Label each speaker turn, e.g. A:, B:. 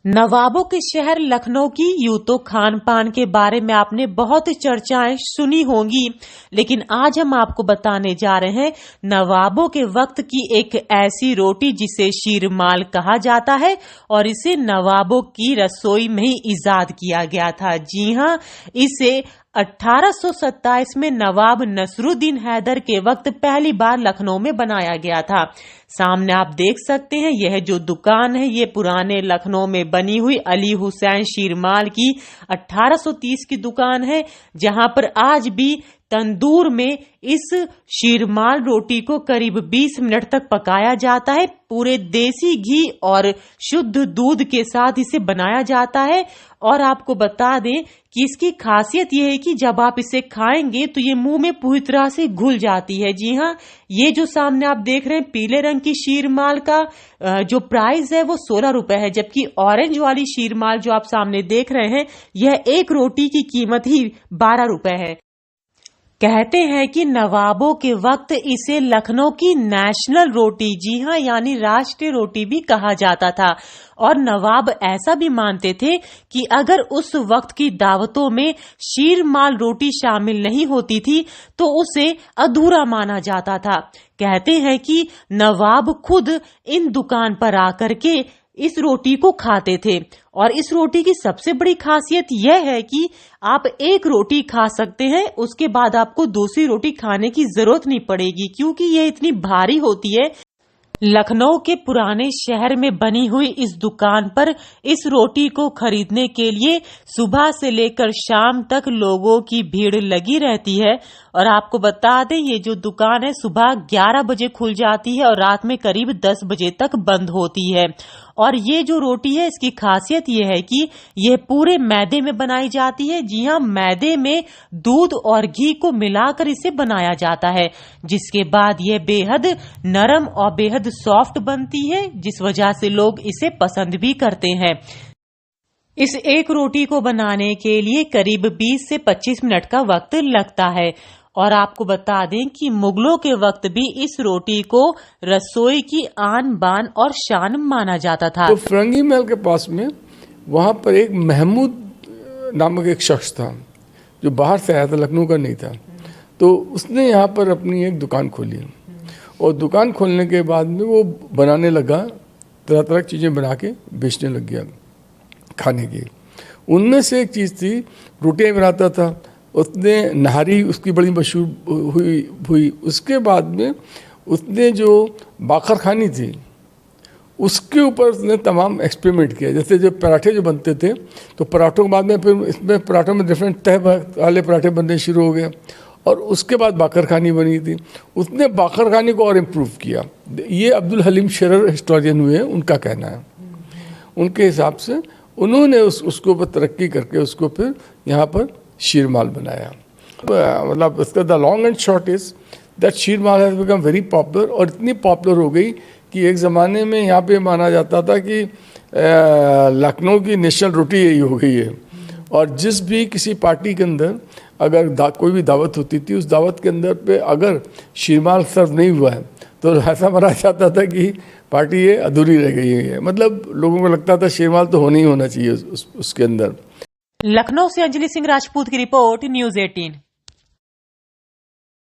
A: नवाबों के शहर लखनऊ की यूं तो खान पान के बारे में आपने बहुत चर्चाएं सुनी होंगी, लेकिन आज हम आपको बताने जा रहे हैं नवाबों के वक्त की एक ऐसी रोटी जिसे शीरमाल कहा जाता है और इसे नवाबों की रसोई में ही इजाद किया गया था। जी हां, इसे 1827 में नवाब नसरुद्दीन हैदर के वक्त पहली बार लखनऊ में बनाया गया था। सामने आप देख सकते हैं, यह जो दुकान है ये पुराने लखनऊ में बनी हुई अली हुसैन शीरमाल की 1830 की दुकान है, जहां पर आज भी तंदूर में इस शीरमाल रोटी को करीब 20 मिनट तक पकाया जाता है। पूरे देसी घी और शुद्ध दूध के साथ इसे बनाया जाता है। और आपको बता दें कि इसकी खासियत यह है कि जब आप इसे खाएंगे तो ये मुंह में पूरी तरह से घुल जाती है। जी हाँ, ये जो सामने आप देख रहे हैं पीले रंग की शीरमाल का जो प्राइस है वो 16 रुपए है, जबकि ऑरेंज वाली शीरमाल जो आप सामने देख रहे हैं यह एक रोटी की कीमत ही 12 रुपए है। कहते हैं कि नवाबों के वक्त इसे लखनऊ की नेशनल रोटी, जी हाँ, यानी राष्ट्रीय रोटी भी कहा जाता था। और नवाब ऐसा भी मानते थे कि अगर उस वक्त की दावतों में शीरमाल रोटी शामिल नहीं होती थी तो उसे अधूरा माना जाता था। कहते हैं कि नवाब खुद इन दुकान पर आकर के इस रोटी को खाते थे। और इस रोटी की सबसे बड़ी खासियत यह है कि आप एक रोटी खा सकते हैं, उसके बाद आपको दूसरी रोटी खाने की जरूरत नहीं पड़ेगी, क्योंकि यह इतनी भारी होती है। लखनऊ के पुराने शहर में बनी हुई इस दुकान पर इस रोटी को खरीदने के लिए सुबह से लेकर शाम तक लोगों की भीड़ लगी रहती है। और आपको बता दें, ये जो दुकान है सुबह 11 बजे खुल जाती है और रात में करीब 10 बजे तक बंद होती है। और ये जो रोटी है इसकी खासियत ये है कि यह पूरे मैदे में बनाई जाती है। जी हाँ, मैदे में दूध और घी को मिलाकर इसे बनाया जाता है, जिसके बाद यह बेहद नरम और बेहद सॉफ्ट बनती है, जिस वजह से लोग इसे पसंद भी करते हैं। इस एक रोटी को बनाने के लिए करीब 20 से 25 मिनट का वक्त लगता है। और आपको बता दें कि मुगलों के वक्त भी इस रोटी को रसोई की आन बान और शान माना जाता था।
B: तो फिरंगी महल के पास में वहाँ पर एक महमूद नामक एक शख्स था जो बाहर से आया था, लखनऊ का नहीं था। तो उसने यहाँ पर अपनी एक दुकान खोली और दुकान खोलने के बाद में वो बनाने लगा, तरह तरह की चीज़ें बना के बेचने लग गया खाने की। उनमें से एक चीज़ थी, रोटियाँ बनाता था। उसने नहारी उसकी बड़ी मशहूर हुई। उसके बाद में उसने जो बाखरखानी थी उसके ऊपर उसने तमाम एक्सपेरिमेंट किया। जैसे जो पराठे जो बनते थे तो पराठों के बाद में फिर इसमें पराठों में डिफरेंट तह वाले पराठे बनने शुरू हो गए और उसके बाद बाखरखानी बनी थी। उसने बाखरखानी को और इम्प्रूव किया। ये अब्दुल हलीम शेरर हिस्टोरियन हुए हैं, उनका कहना है। उनके हिसाब से उन्होंने उसके ऊपर तरक्की करके उसको फिर यहाँ पर शीरमाल बनाया। मतलब इसका the long and short is that sheermal has become very popular. और इतनी पॉपुलर हो गई कि एक ज़माने में यहाँ पे माना जाता था कि लखनऊ की नेशनल रोटी यही हो गई है। और जिस भी किसी पार्टी के अंदर अगर कोई भी दावत होती थी, उस दावत के अंदर पे अगर शीरमाल सर्व नहीं हुआ है तो ऐसा माना जाता था कि पार्टी ये अधूरी रह गई है। मतलब लोगों को लगता था शीरमाल तो होना ही होना चाहिए उसके अंदर।
A: लखनऊ से अंजलि सिंह राजपूत की रिपोर्ट, न्यूज़ 18।